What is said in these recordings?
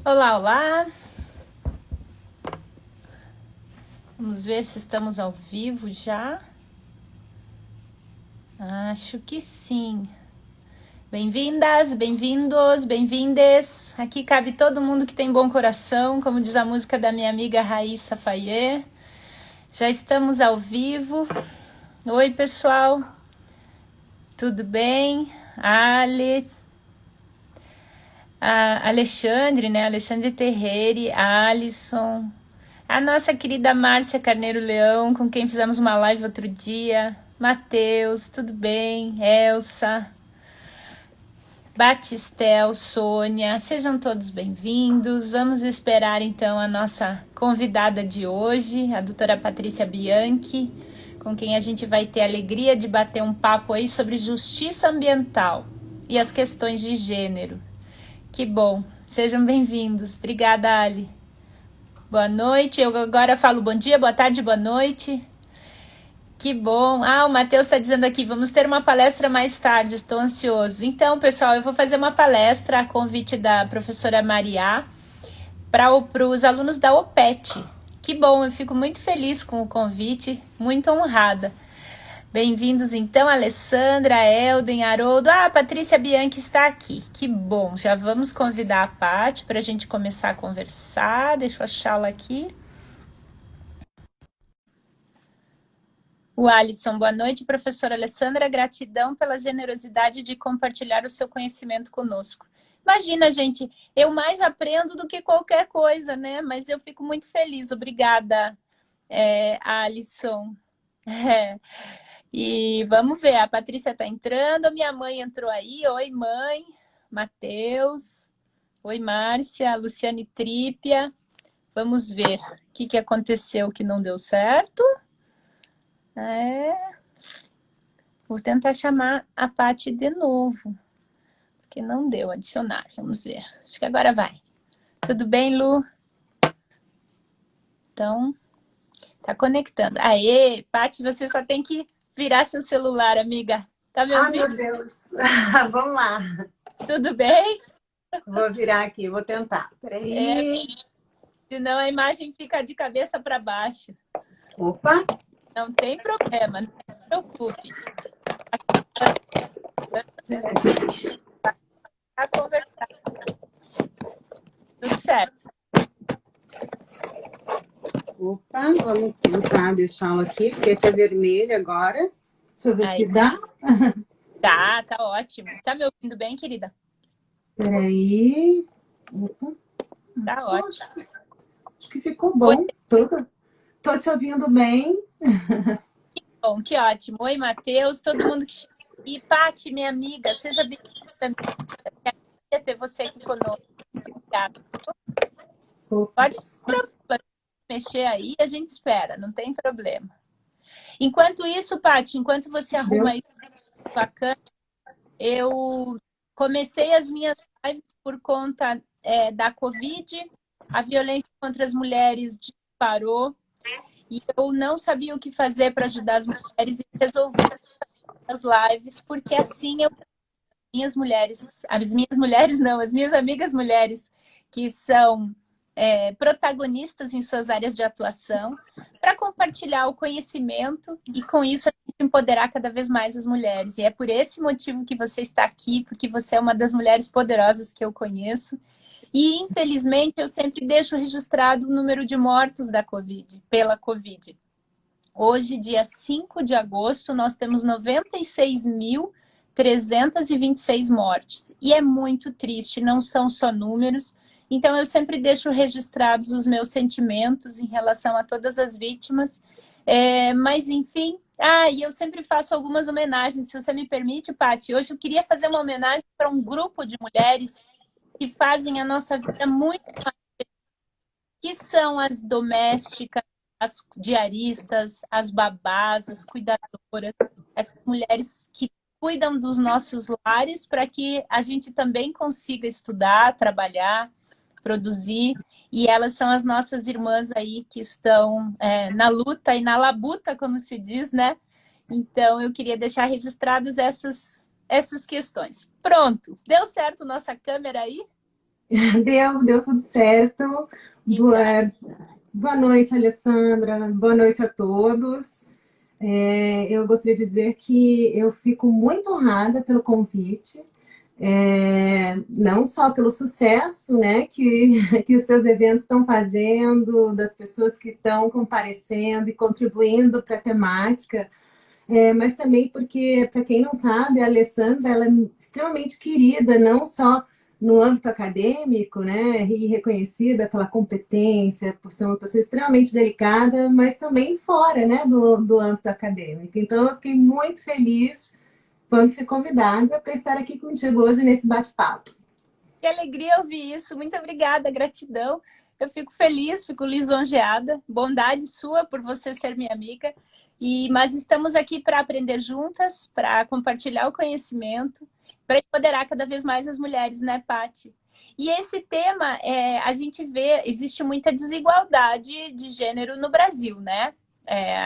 Olá, olá. Vamos ver se estamos ao vivo já. Acho que sim. Bem-vindas, bem-vindos, bem-vindes. Aqui cabe todo mundo que tem bom coração, como diz a música da minha amiga Raíssa Fayet. Já estamos ao vivo. Oi, pessoal. Tudo bem? Alexandre, né? Alexandre Terreira, Alisson, a nossa querida Márcia Carneiro Leão, com quem fizemos uma live outro dia, Matheus, tudo bem? Elsa, Batistel, Sônia, sejam todos bem-vindos. Vamos esperar então a nossa convidada de hoje, a doutora Patrícia Bianchi, com quem a gente vai ter a alegria de bater um papo aí sobre justiça ambiental e as questões de gênero. Que bom, sejam bem-vindos. Obrigada, Ali. Boa noite, eu agora falo bom dia, boa tarde, boa noite. Que bom. O Matheus está dizendo aqui, vamos ter uma palestra mais tarde, estou ansioso. Então, pessoal, eu vou fazer uma palestra a convite da professora Maria para os alunos da OPET. Que bom, eu fico muito feliz com o convite, muito honrada. Bem-vindos então, Alessandra, Elden, Haroldo. A Patrícia Bianchi está aqui. Que bom, já vamos convidar a Paty para a gente começar a conversar. Deixa eu achá-la aqui. O Alisson, boa noite, professora Alessandra. Gratidão pela generosidade de compartilhar o seu conhecimento conosco. Imagina, gente, eu mais aprendo do que qualquer coisa, né? Mas eu fico muito feliz. Obrigada, Alisson. E vamos ver, a Patrícia está entrando, a minha mãe entrou aí. Oi, mãe. Matheus. Oi, Márcia. Luciane Trípia. Vamos ver o que aconteceu que não deu certo. Vou tentar chamar a Paty de novo, porque não deu adicionar. Vamos ver. Acho que agora vai. Tudo bem, Lu? Então, tá conectando. Aê, Paty, você só tem que virar seu celular, amiga. Tá me ouvindo? Meu Deus. Vamos lá. Tudo bem? Vou virar aqui, vou tentar. Peraí. Senão a imagem fica de cabeça para baixo. Opa. Não tem problema, não se preocupe. A conversar. Tudo certo. Opa, vamos tentar deixá-lo aqui, porque aqui é vermelho agora. Deixa eu ver se dá. Tá ótimo. Tá me ouvindo bem, querida? Peraí. Opa. Tá ótimo. Acho que ficou bom. Tô te ouvindo bem. Que bom, que ótimo. Oi, Matheus, todo mundo que chegou aqui. Paty, minha amiga, seja bem-vinda. Quero ter você aqui conosco. Obrigada. Pode mexer aí, a gente espera, não tem problema. Enquanto isso, Paty, enquanto você arruma aí sua câmera, eu comecei as minhas lives por conta da Covid, a violência contra as mulheres disparou e eu não sabia o que fazer para ajudar as mulheres e resolvi as lives, porque assim as minhas amigas mulheres que são protagonistas em suas áreas de atuação, para compartilhar o conhecimento e com isso a gente empoderar cada vez mais as mulheres. E é por esse motivo que você está aqui, porque você é uma das mulheres poderosas que eu conheço. E, infelizmente, eu sempre deixo registrado o número de mortos pela Covid. Hoje, dia 5 de agosto, nós temos 96.326 mortes. E é muito triste, não são só números. Então, eu sempre deixo registrados os meus sentimentos em relação a todas as vítimas. Mas, enfim, e eu sempre faço algumas homenagens, se você me permite, Paty. Hoje eu queria fazer uma homenagem para um grupo de mulheres que fazem a nossa vida muito mais feliz, que são as domésticas, as diaristas, as babás, as cuidadoras, essas mulheres que cuidam dos nossos lares para que a gente também consiga estudar, trabalhar, produzir, e elas são as nossas irmãs aí que estão na luta e na labuta, como se diz, né? Então, eu queria deixar registradas essas questões. Pronto, deu certo nossa câmera aí? Deu tudo certo. Boa noite, Alessandra. Boa noite a todos. Eu gostaria de dizer que eu fico muito honrada pelo convite, não só pelo sucesso, né, que os seus eventos estão fazendo, das pessoas que estão comparecendo e contribuindo para a temática, mas também porque, para quem não sabe, a Alessandra ela é extremamente querida, não só no âmbito acadêmico, né, e reconhecida pela competência, por ser uma pessoa extremamente delicada, mas também fora, né, do âmbito acadêmico. Então, eu fiquei muito feliz quando fui convidada para estar aqui contigo hoje nesse bate-papo. Que alegria ouvir isso. Muito obrigada, gratidão. Eu fico feliz, fico lisonjeada. Bondade sua por você ser minha amiga. Mas estamos aqui para aprender juntas, para compartilhar o conhecimento, para empoderar cada vez mais as mulheres, né, Paty? E esse tema, a gente vê, existe muita desigualdade de gênero no Brasil, né?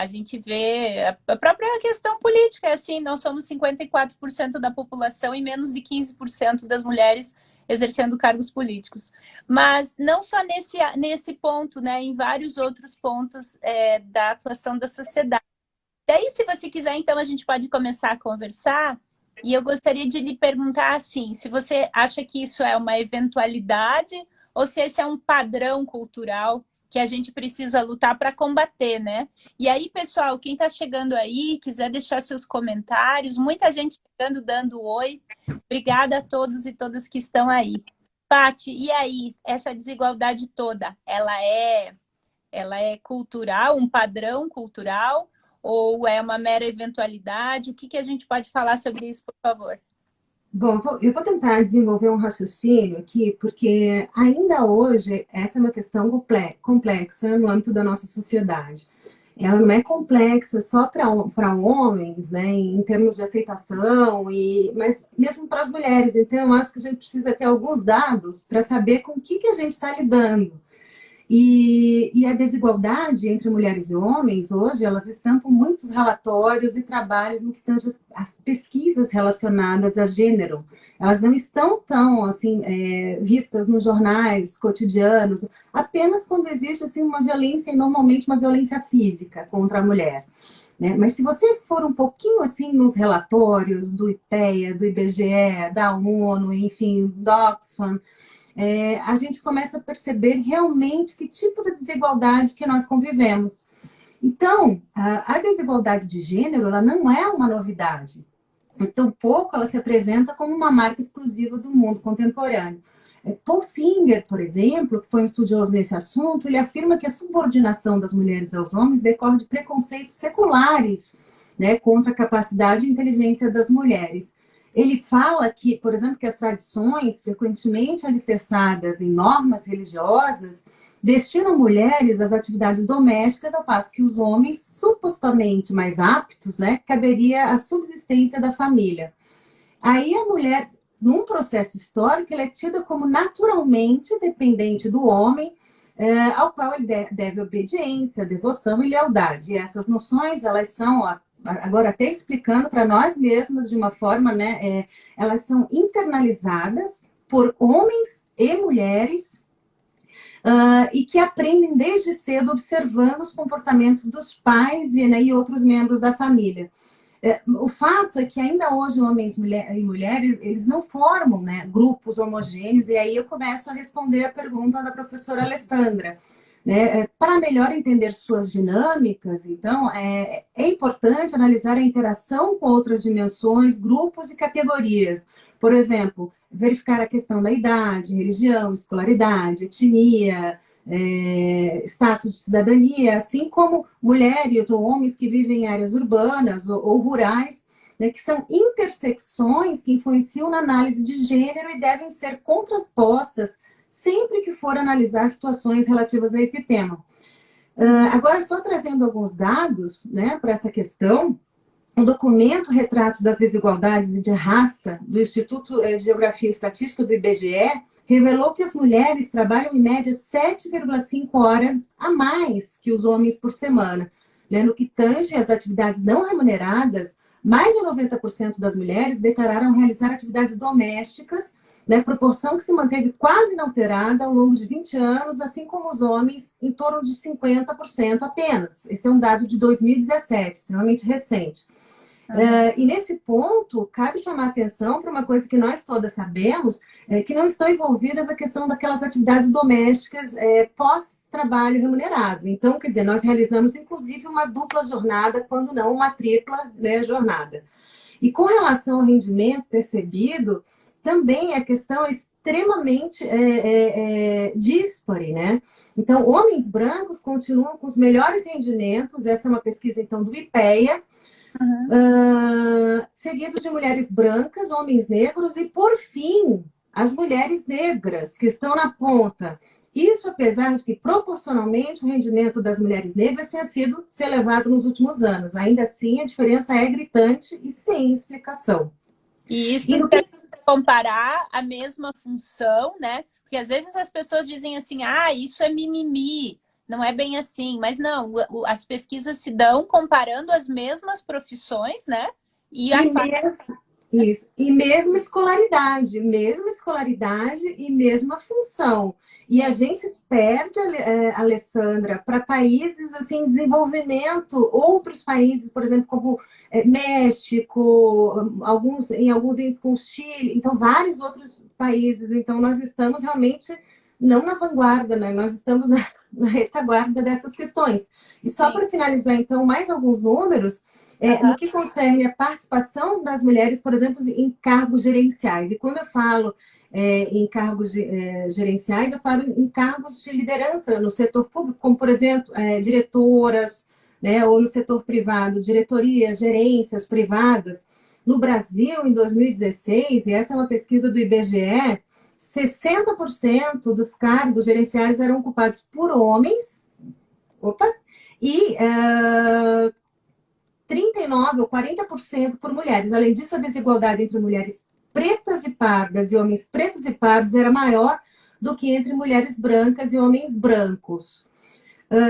A gente vê a própria questão política, é assim, nós somos 54% da população e menos de 15% das mulheres exercendo cargos políticos. Mas não só nesse ponto, né, em vários outros pontos da atuação da sociedade. Daí, se você quiser, então, a gente pode começar a conversar. E eu gostaria de lhe perguntar, assim, se você acha que isso é uma eventualidade ou se esse é um padrão cultural que a gente precisa lutar para combater, né? E aí, pessoal, quem está chegando aí, quiser deixar seus comentários, muita gente chegando, dando oi. Obrigada a todos e todas que estão aí. Paty, e aí, essa desigualdade toda, ela é cultural, um padrão cultural, ou é uma mera eventualidade? O que a gente pode falar sobre isso, por favor? Bom, eu vou tentar desenvolver um raciocínio aqui, porque ainda hoje essa é uma questão complexa no âmbito da nossa sociedade. Ela não é complexa só para homens, né, em termos de aceitação, mas mesmo para as mulheres. Então, eu acho que a gente precisa ter alguns dados para saber com o que a gente está lidando. E a desigualdade entre mulheres e homens, hoje, elas estampam muitos relatórios e trabalhos no que tange as pesquisas relacionadas a gênero. Elas não estão tão, assim, vistas nos jornais cotidianos, apenas quando existe, assim, uma violência, e normalmente uma violência física contra a mulher. Né? Mas se você for um pouquinho, assim, nos relatórios do IPEA, do IBGE, da ONU, enfim, do Oxfam, a gente começa a perceber realmente que tipo de desigualdade que nós convivemos. Então, a desigualdade de gênero, ela não é uma novidade. Tampouco ela se apresenta como uma marca exclusiva do mundo contemporâneo. Paul Singer, por exemplo, que foi um estudioso nesse assunto, ele afirma que a subordinação das mulheres aos homens decorre de preconceitos seculares, né, contra a capacidade e inteligência das mulheres. Ele fala que, por exemplo, que as tradições, frequentemente alicerçadas em normas religiosas, destinam mulheres às atividades domésticas, ao passo que os homens, supostamente mais aptos, né, caberia a subsistência da família. Aí a mulher, num processo histórico, ela é tida como naturalmente dependente do homem, ao qual ele deve obediência, devoção e lealdade. E essas noções, elas são, agora até explicando para nós mesmos de uma forma, né, elas são internalizadas por homens e mulheres, e que aprendem desde cedo observando os comportamentos dos pais e outros membros da família. O fato é que ainda hoje homens e mulheres, eles não formam, né, grupos homogêneos, e aí eu começo a responder a pergunta da professora Alessandra. Né? Para melhor entender suas dinâmicas, então, é importante analisar a interação com outras dimensões, grupos e categorias. Por exemplo, verificar a questão da idade, religião, escolaridade, etnia, status de cidadania, assim como mulheres ou homens que vivem em áreas urbanas ou rurais, né, que são intersecções que influenciam na análise de gênero e devem ser contrapostas sempre que for analisar situações relativas a esse tema. Agora, só trazendo alguns dados, né, para essa questão, o documento Retrato das Desigualdades de Raça, do Instituto de Geografia e Estatística do IBGE, revelou que as mulheres trabalham em média 7,5 horas a mais que os homens por semana. Né? No que tange às atividades não remuneradas, mais de 90% das mulheres declararam realizar atividades domésticas né, proporção que se manteve quase inalterada ao longo de 20 anos, assim como os homens, em torno de 50% apenas. Esse é um dado de 2017, extremamente recente. E nesse ponto, cabe chamar atenção para uma coisa que nós todas sabemos, que não estão envolvidas a questão daquelas atividades domésticas pós-trabalho remunerado. Então, quer dizer, nós realizamos inclusive uma dupla jornada, quando não uma tripla, né, jornada. E com relação ao rendimento percebido, também a questão é extremamente díspare, né? Então, homens brancos continuam com os melhores rendimentos, essa é uma pesquisa, então, do IPEA, seguidos de mulheres brancas, homens negros e, por fim, as mulheres negras, que estão na ponta. Isso apesar de que, proporcionalmente, o rendimento das mulheres negras tenha sido se elevado nos últimos anos. Ainda assim, a diferença é gritante e sem explicação. E isso para comparar a mesma função, né? Porque às vezes as pessoas dizem assim, ah, isso é mimimi, não é bem assim. Mas não, as pesquisas se dão comparando as mesmas profissões, né? Isso. E mesma escolaridade e mesma função. E a gente perde, Alessandra, para países assim, em desenvolvimento, outros países, por exemplo, como México, em alguns índices com Chile, então vários outros países. Então nós estamos realmente não na vanguarda, né? Nós estamos na retaguarda dessas questões. E só para finalizar, então, mais alguns números, no que concerne a participação das mulheres, por exemplo, em cargos gerenciais. E quando eu falo em cargos gerenciais, eu falo em cargos de liderança no setor público, como, por exemplo, diretoras, né, ou no setor privado, diretorias, gerências privadas. No Brasil, em 2016, e essa é uma pesquisa do IBGE, 60% dos cargos gerenciais eram ocupados por homens, e 39% ou 40% por mulheres. Além disso, a desigualdade entre mulheres pretas e pardas e homens pretos e pardos era maior do que entre mulheres brancas e homens brancos.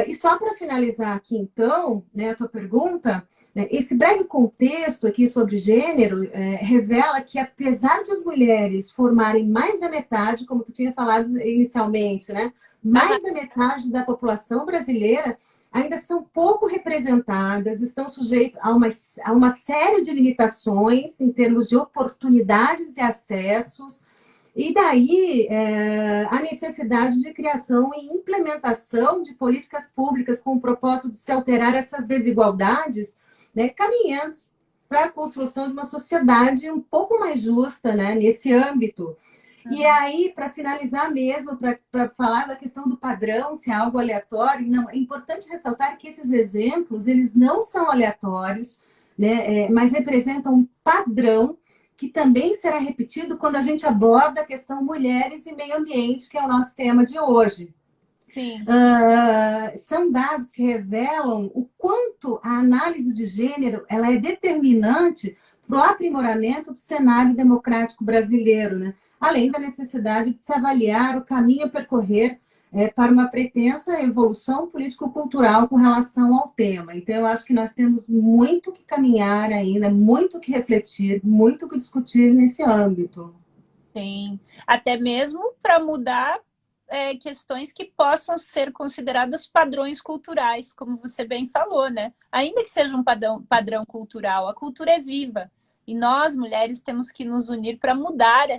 E só para finalizar aqui, então, né, a tua pergunta, né, esse breve contexto aqui sobre gênero revela que, apesar de as mulheres formarem mais da metade, como tu tinha falado inicialmente, né, mais da metade da população brasileira, ainda são pouco representadas, estão sujeitas a uma série de limitações em termos de oportunidades e acessos, e daí a necessidade de criação e implementação de políticas públicas com o propósito de se alterar essas desigualdades, né, caminhando para a construção de uma sociedade um pouco mais justa, né, nesse âmbito. E aí, para finalizar mesmo, para falar da questão do padrão, se é algo aleatório, não, é importante ressaltar que esses exemplos, eles não são aleatórios, né, mas representam um padrão que também será repetido quando a gente aborda a questão mulheres e meio ambiente, que é o nosso tema de hoje. Sim. São dados que revelam o quanto a análise de gênero ela é determinante para o aprimoramento do cenário democrático brasileiro, né? Além da necessidade de se avaliar o caminho a percorrer para uma pretensa evolução político-cultural com relação ao tema. Então, eu acho que nós temos muito que caminhar ainda, muito que refletir, muito que discutir nesse âmbito. Sim, até mesmo para mudar questões que possam ser consideradas padrões culturais, como você bem falou, né? Ainda que seja um padrão cultural, a cultura é viva. E nós, mulheres, temos que nos unir para mudar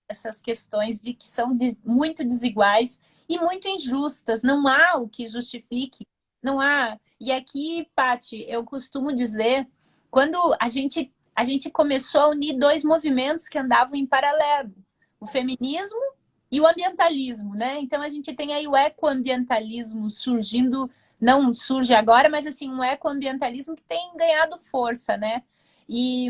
essas questões de que são muito desiguais e muito injustas. Não há o que justifique, não há. E aqui, Paty, eu costumo dizer, quando a gente começou a unir dois movimentos que andavam em paralelo, o feminismo e o ambientalismo, né? Então a gente tem aí o ecoambientalismo surgindo, não surge agora, mas assim, um ecoambientalismo que tem ganhado força, né? E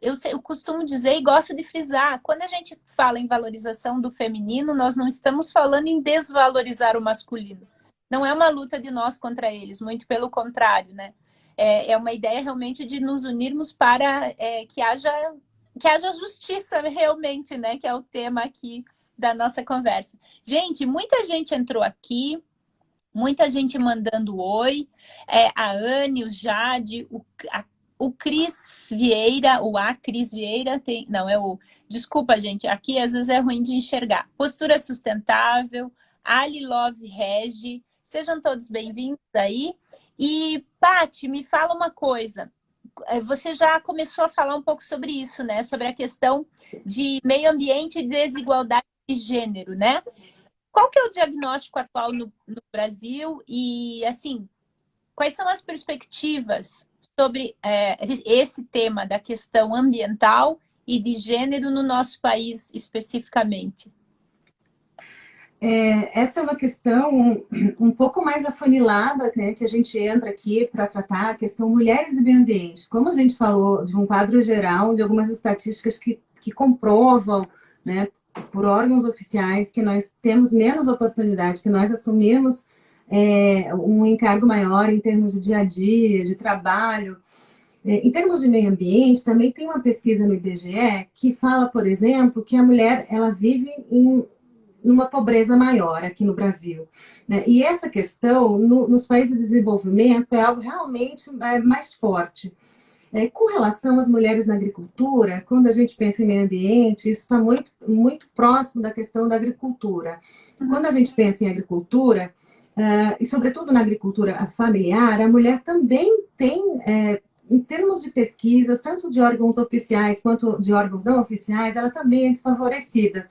eu costumo dizer e gosto de frisar, quando a gente fala em valorização do feminino, nós não estamos falando em desvalorizar o masculino. Não é uma luta de nós contra eles, muito pelo contrário, né? É uma ideia realmente de nos unirmos para que haja justiça realmente, né? Que é o tema aqui da nossa conversa. Gente, muita gente entrou aqui, muita gente mandando oi. A Anne, o Jade, a o Cris Vieira, o A Cris Vieira tem... Não, é o... Desculpa, gente, aqui às vezes é ruim de enxergar. Postura Sustentável, Ali Love Regi, sejam todos bem-vindos aí. E, Paty, me fala uma coisa. Você já começou a falar um pouco sobre isso, né? Sobre a questão de meio ambiente e desigualdade de gênero, né? Qual que é o diagnóstico atual no Brasil e, assim, quais são as perspectivas sobre esse tema da questão ambiental e de gênero no nosso país especificamente? Essa é uma questão um pouco mais afunilada, né, que a gente entra aqui para tratar a questão mulheres e meio ambiente. Como a gente falou de um quadro geral, de algumas estatísticas que comprovam, né, por órgãos oficiais, que nós temos menos oportunidade, que nós assumimos um encargo maior em termos de dia a dia, de trabalho. Em termos de meio ambiente, também tem uma pesquisa no IBGE que fala, por exemplo, que a mulher ela vive numa pobreza maior aqui no Brasil, né? E essa questão, nos países de desenvolvimento, é algo realmente mais forte. Com relação às mulheres na agricultura, quando a gente pensa em meio ambiente, isso está muito, muito próximo da questão da agricultura. Quando a gente pensa em agricultura, e sobretudo na agricultura familiar, a mulher também tem, em termos de pesquisas, tanto de órgãos oficiais quanto de órgãos não oficiais, ela também é desfavorecida.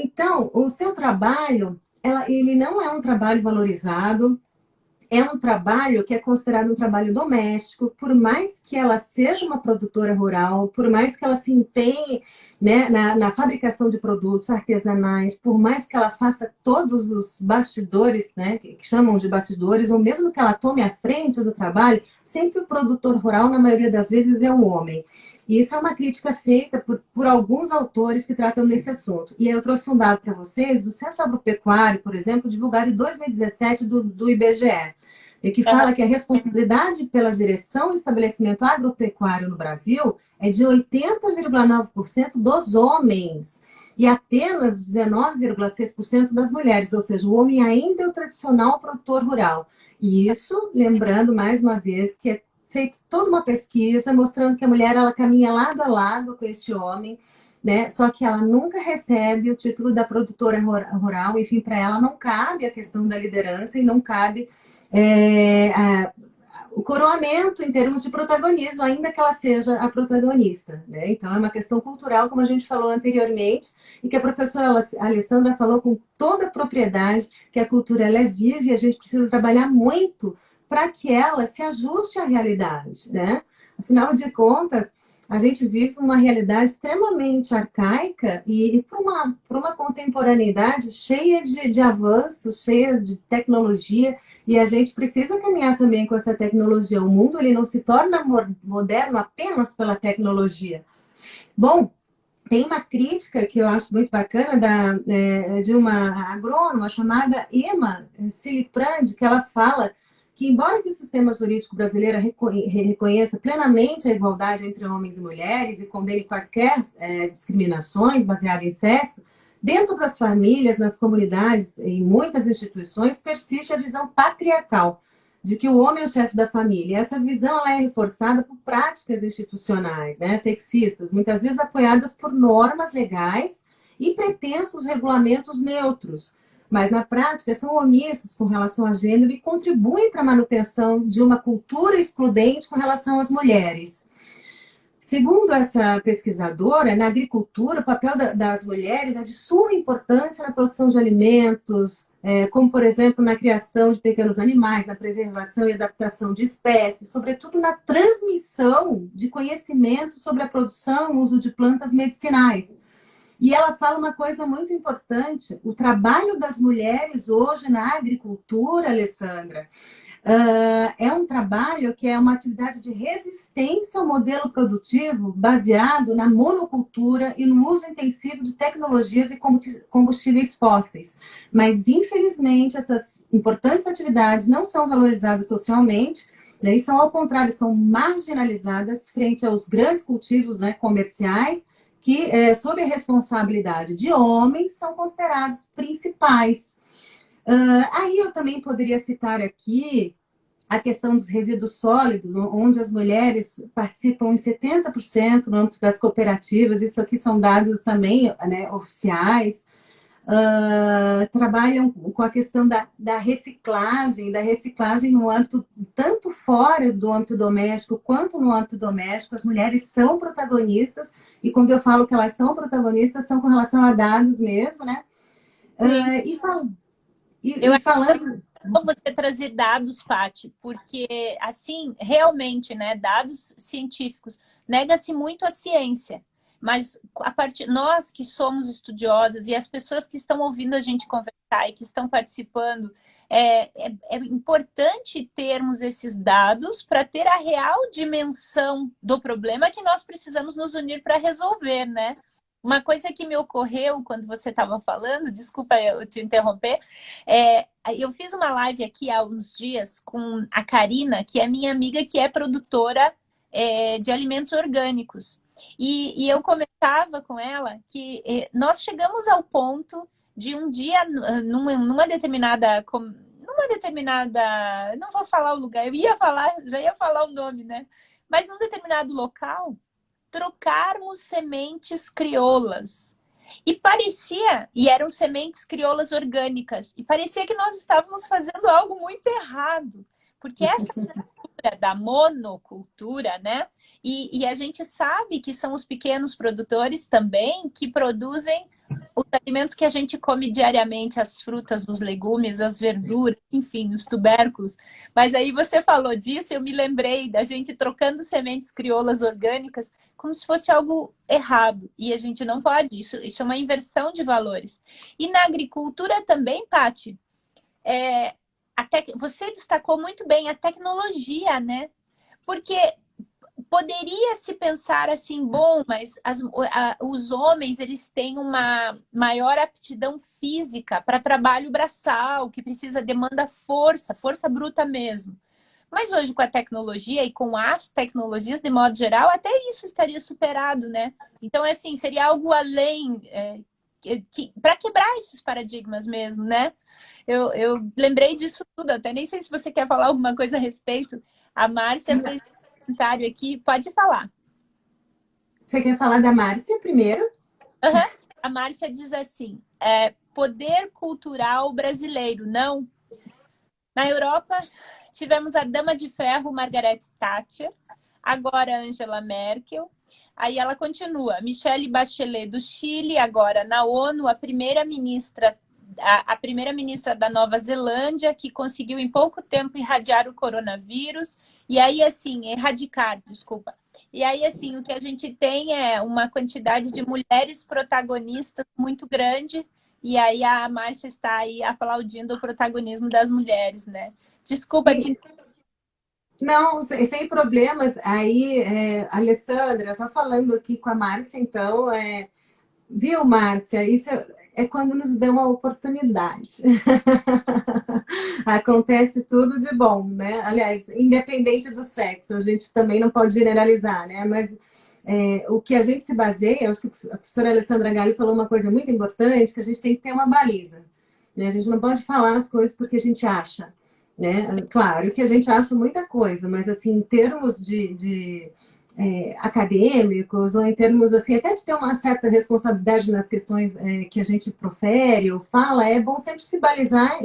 Então, o seu trabalho, ele não é um trabalho valorizado, é um trabalho que é considerado um trabalho doméstico, por mais que ela seja uma produtora rural, por mais que ela se empenhe, né, na fabricação de produtos artesanais, por mais que ela faça todos os bastidores, né, que chamam de bastidores, ou mesmo que ela tome a frente do trabalho, sempre o produtor rural, na maioria das vezes, é um homem. E isso é uma crítica feita por alguns autores que tratam desse assunto. E eu trouxe um dado para vocês do Censo Agropecuário, por exemplo, divulgado em 2017 do IBGE, que fala que a responsabilidade pela direção e estabelecimento agropecuário no Brasil é de 80,9% dos homens e apenas 19,6% das mulheres, ou seja, o homem ainda é o tradicional produtor rural. E isso, lembrando mais uma vez que é feita toda uma pesquisa mostrando que a mulher ela caminha lado a lado com este homem, né? Só que ela nunca recebe o título da produtora rural, enfim, para ela não cabe a questão da liderança e não cabe o coroamento em termos de protagonismo, ainda que ela seja a protagonista, né? Então é uma questão cultural, como a gente falou anteriormente, e que a professora Alessandra falou com toda a propriedade, que a cultura ela é viva e a gente precisa trabalhar muito para que ela se ajuste à realidade, né? Afinal de contas, a gente vive uma realidade extremamente arcaica e por uma contemporaneidade cheia de avanços, cheia de tecnologia, e a gente precisa caminhar também com essa tecnologia. O mundo ele não se torna moderno apenas pela tecnologia. Bom, tem uma crítica que eu acho muito bacana de uma agrônoma chamada Emma Siliprandi, que ela fala que, embora que o sistema jurídico brasileiro reconheça plenamente a igualdade entre homens e mulheres e condene quaisquer discriminações baseadas em sexo, dentro das famílias, nas comunidades e em muitas instituições, persiste a visão patriarcal de que o homem é o chefe da família. E essa visão ela é reforçada por práticas institucionais, né, sexistas, muitas vezes apoiadas por normas legais e pretensos regulamentos neutros, mas na prática são omissos com relação a gênero e contribuem para a manutenção de uma cultura excludente com relação às mulheres. Segundo essa pesquisadora, na agricultura, o papel das mulheres é de suma importância na produção de alimentos, como, por exemplo, na criação de pequenos animais, na preservação e adaptação de espécies, sobretudo na transmissão de conhecimentos sobre a produção e uso de plantas medicinais. E ela fala uma coisa muito importante, o trabalho das mulheres hoje na agricultura, Alessandra, é um trabalho que é uma atividade de resistência ao modelo produtivo baseado na monocultura e no uso intensivo de tecnologias e combustíveis fósseis. Mas, infelizmente, essas importantes atividades não são valorizadas socialmente, né, e são, ao contrário, são marginalizadas frente aos grandes cultivos, né, comerciais, que, sob a responsabilidade de homens, são considerados principais. Aí eu também poderia citar aqui a questão dos resíduos sólidos, onde as mulheres participam em 70% no âmbito das cooperativas, isso aqui são dados também, né, oficiais. Trabalham com a questão da reciclagem no âmbito, tanto fora do âmbito doméstico quanto no âmbito doméstico. As mulheres são protagonistas, e quando eu falo que elas são protagonistas, são com relação a dados mesmo, né? Eu Falando... você trazer dados, Paty, porque assim, realmente, né, dados científicos, nega-se muito a ciência. Mas a partir nós que somos estudiosas e as pessoas que estão ouvindo a gente conversar e que estão participando, é importante termos esses dados para ter a real dimensão do problema que nós precisamos nos unir para resolver, né? Uma coisa que me ocorreu quando você estava falando, desculpa eu te interromper, eu fiz uma live aqui há uns dias com a Karina, que é minha amiga, que é produtora de alimentos orgânicos. E eu comentava com ela que nós chegamos ao ponto de um dia, numa determinada, não vou falar o lugar, já ia falar o nome, né? Mas num determinado local, trocarmos sementes crioulas. E eram sementes crioulas orgânicas, e parecia que nós estávamos fazendo algo muito errado, porque essa da monocultura, né? E a gente sabe que são os pequenos produtores também que produzem os alimentos que a gente come diariamente, as frutas, os legumes, as verduras, enfim, os tubérculos. Mas aí você falou disso, eu me lembrei da gente trocando sementes crioulas orgânicas como se fosse algo errado. E a gente não pode, isso é uma inversão de valores. E na agricultura também, Paty, você destacou muito bem a tecnologia, né? Porque poderia se pensar assim, bom, mas os homens, eles têm uma maior aptidão física para trabalho braçal, que demanda força bruta mesmo. Mas hoje, com a tecnologia e com as tecnologias, de modo geral, até isso estaria superado, né? Então, assim, seria algo além, para quebrar esses paradigmas mesmo, né? Eu lembrei disso tudo, até nem sei se você quer falar alguma coisa a respeito. A Márcia fez um comentário aqui, pode falar. Você quer falar da Márcia primeiro? Uhum. A Márcia diz assim, poder cultural brasileiro, não? Na Europa, tivemos a Dama de Ferro, Margaret Thatcher, agora Angela Merkel. Aí ela continua, Michelle Bachelet do Chile, agora na ONU, a primeira-ministra da Nova Zelândia, que conseguiu em pouco tempo erradicar o coronavírus. E aí, assim, desculpa. E aí, assim, o que a gente tem é uma quantidade de mulheres protagonistas muito grande. E aí a Márcia está aí aplaudindo o protagonismo das mulheres, né? Desculpa te... Não, sem problemas. Aí, Alessandra, só falando aqui com a Márcia, então, viu, Márcia? Isso é quando nos dão a oportunidade. Acontece tudo de bom, né? Aliás, independente do sexo, a gente também não pode generalizar, né? Mas o que a gente se baseia, acho que a professora Alessandra Galli falou uma coisa muito importante, que a gente tem que ter uma baliza, né? A gente não pode falar as coisas porque a gente acha, né? Claro que a gente acha muita coisa, mas assim, em termos de acadêmicos, ou em termos assim, até de ter uma certa responsabilidade nas questões que a gente profere ou fala, é bom sempre se balizar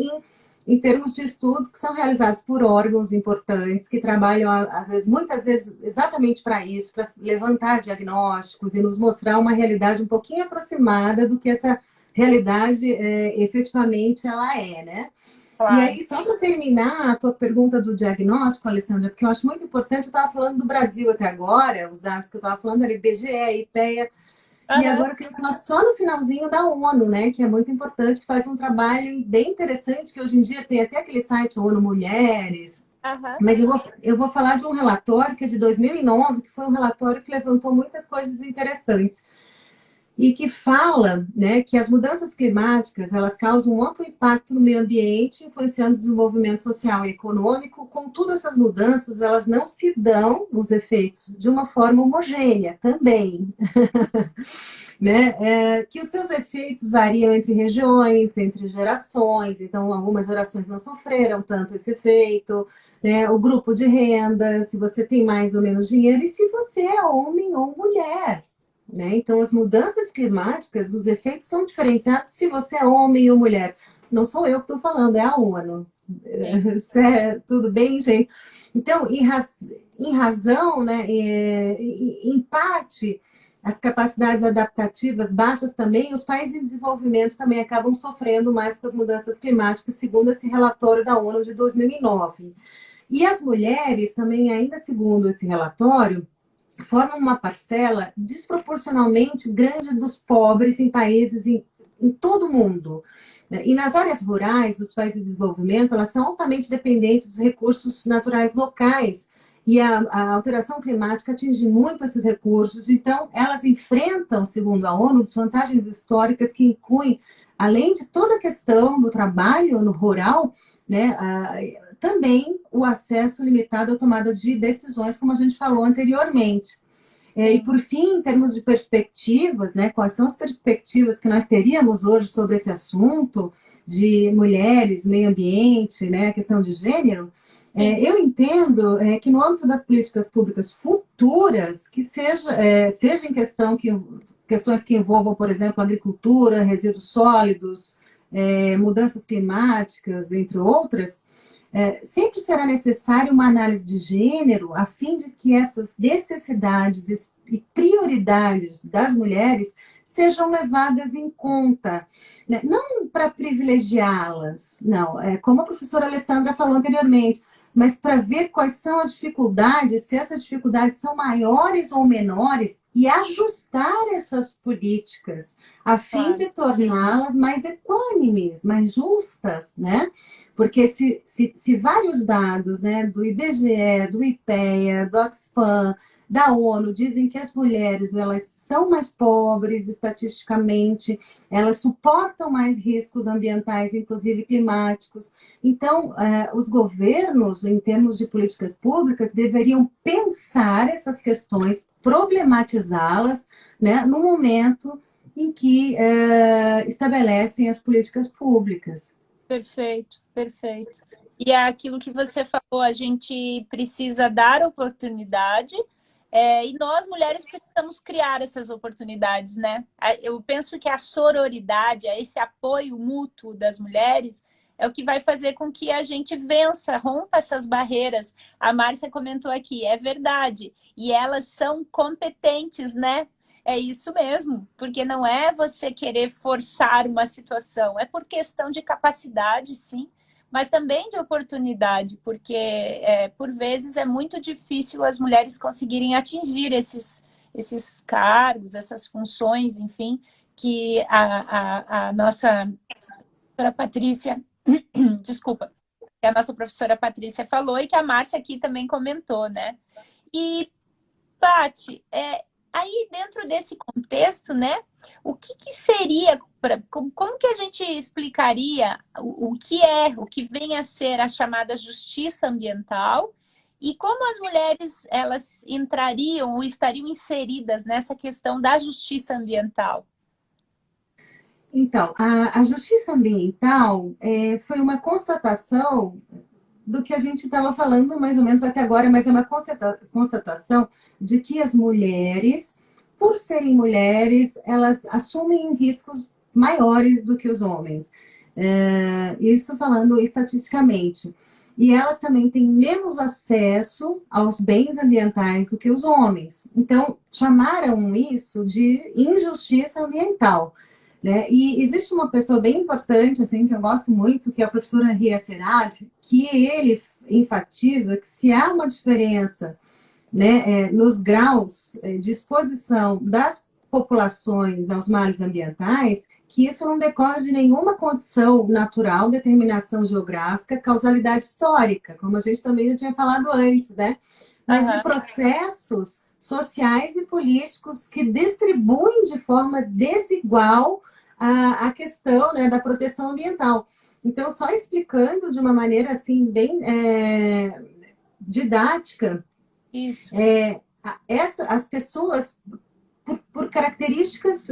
em termos de estudos que são realizados por órgãos importantes, que trabalham, às vezes, muitas vezes, exatamente para isso, para levantar diagnósticos e nos mostrar uma realidade um pouquinho aproximada do que essa realidade efetivamente ela é, né? Claro. E aí, só para terminar a tua pergunta do diagnóstico, Alessandra, porque eu acho muito importante, eu estava falando do Brasil até agora, os dados que eu estava falando eram IBGE, IPEA, e agora eu queria falar só no finalzinho da ONU, né, que é muito importante, que faz um trabalho bem interessante, que hoje em dia tem até aquele site ONU Mulheres, mas eu vou falar de um relatório que é de 2009, que foi um relatório que levantou muitas coisas interessantes. e que fala, né, que as mudanças climáticas elas causam um amplo impacto no meio ambiente, influenciando o desenvolvimento social e econômico. Contudo, essas mudanças elas não se dão, os efeitos, de uma forma homogênea também. Né? Que os seus efeitos variam entre regiões, entre gerações, então algumas gerações não sofreram tanto esse efeito, né? O grupo de renda, se você tem mais ou menos dinheiro, e se você é homem ou mulher. Né? Então, as mudanças climáticas, os efeitos são diferenciados se você é homem ou mulher. Não sou eu que estou falando, é a ONU. Tudo bem, gente? Então, em razão, né, em parte, as capacidades adaptativas baixas também, os países em desenvolvimento também acabam sofrendo mais com as mudanças climáticas, segundo esse relatório da ONU de 2009. E as mulheres também, ainda segundo esse relatório, formam uma parcela desproporcionalmente grande dos pobres em países em todo o mundo. E nas áreas rurais dos países de desenvolvimento, elas são altamente dependentes dos recursos naturais locais, e a alteração climática atinge muito esses recursos, então elas enfrentam, segundo a ONU, desvantagens históricas que incluem, além de toda a questão do trabalho no rural, né, também o acesso limitado à tomada de decisões, como a gente falou anteriormente. E por fim, em termos de perspectivas, né, quais são as perspectivas que nós teríamos hoje sobre esse assunto de mulheres, meio ambiente, né, a questão de gênero? Eu entendo que no âmbito das políticas públicas futuras, que seja em questões que envolvam, por exemplo, agricultura, resíduos sólidos, mudanças climáticas, entre outras, sempre será necessário uma análise de gênero a fim de que essas necessidades e prioridades das mulheres sejam levadas em conta, né? Não para privilegiá-las, não, como a professora Alessandra falou anteriormente, mas para ver quais são as dificuldades, se essas dificuldades são maiores ou menores, e ajustar essas políticas a fim de torná-las mais equânimes, mais justas, né? Porque se vários dados, né, do IBGE, do IPEA, do Oxfam, da ONU, dizem que as mulheres elas são mais pobres estatisticamente, elas suportam mais riscos ambientais, inclusive climáticos. Então, os governos, em termos de políticas públicas, deveriam pensar essas questões, problematizá-las, né, no momento em que estabelecem as políticas públicas. Perfeito, perfeito. E é aquilo que você falou, a gente precisa dar oportunidade, e nós, mulheres, precisamos criar essas oportunidades, né? Eu penso que a sororidade, esse apoio mútuo das mulheres, é o que vai fazer com que a gente vença, rompa essas barreiras. A Márcia comentou aqui, é verdade. E elas são competentes, né? É isso mesmo, porque não é você querer forçar uma situação, é por questão de capacidade, sim, mas também de oportunidade, porque por vezes é muito difícil as mulheres conseguirem atingir esses cargos, essas funções, enfim, que a nossa professora Patrícia, desculpa, que a nossa professora Patrícia falou e que a Márcia aqui também comentou, né? E, Paty, aí dentro desse contexto, né, o que seria, como que a gente explicaria o que vem a ser a chamada justiça ambiental e como as mulheres elas entrariam ou estariam inseridas nessa questão da justiça ambiental? Então, a justiça ambiental foi uma constatação do que a gente estava falando mais ou menos até agora, mas é uma constatação de que as mulheres, por serem mulheres, elas assumem riscos maiores do que os homens. Isso falando estatisticamente. E elas também têm menos acesso aos bens ambientais do que os homens. Então, chamaram isso de injustiça ambiental. Né? E existe uma pessoa bem importante, assim, que eu gosto muito, que é a professora Ria Serad, que ele enfatiza que se há uma diferença, né, nos graus de exposição das populações aos males ambientais, que isso não decorre de nenhuma condição natural, determinação geográfica, causalidade histórica, como a gente também já tinha falado antes, né? Mas de processos sociais e políticos que distribuem de forma desigual a questão, né, da proteção ambiental. Então, só explicando de uma maneira assim bem didática, Isso. As pessoas, por características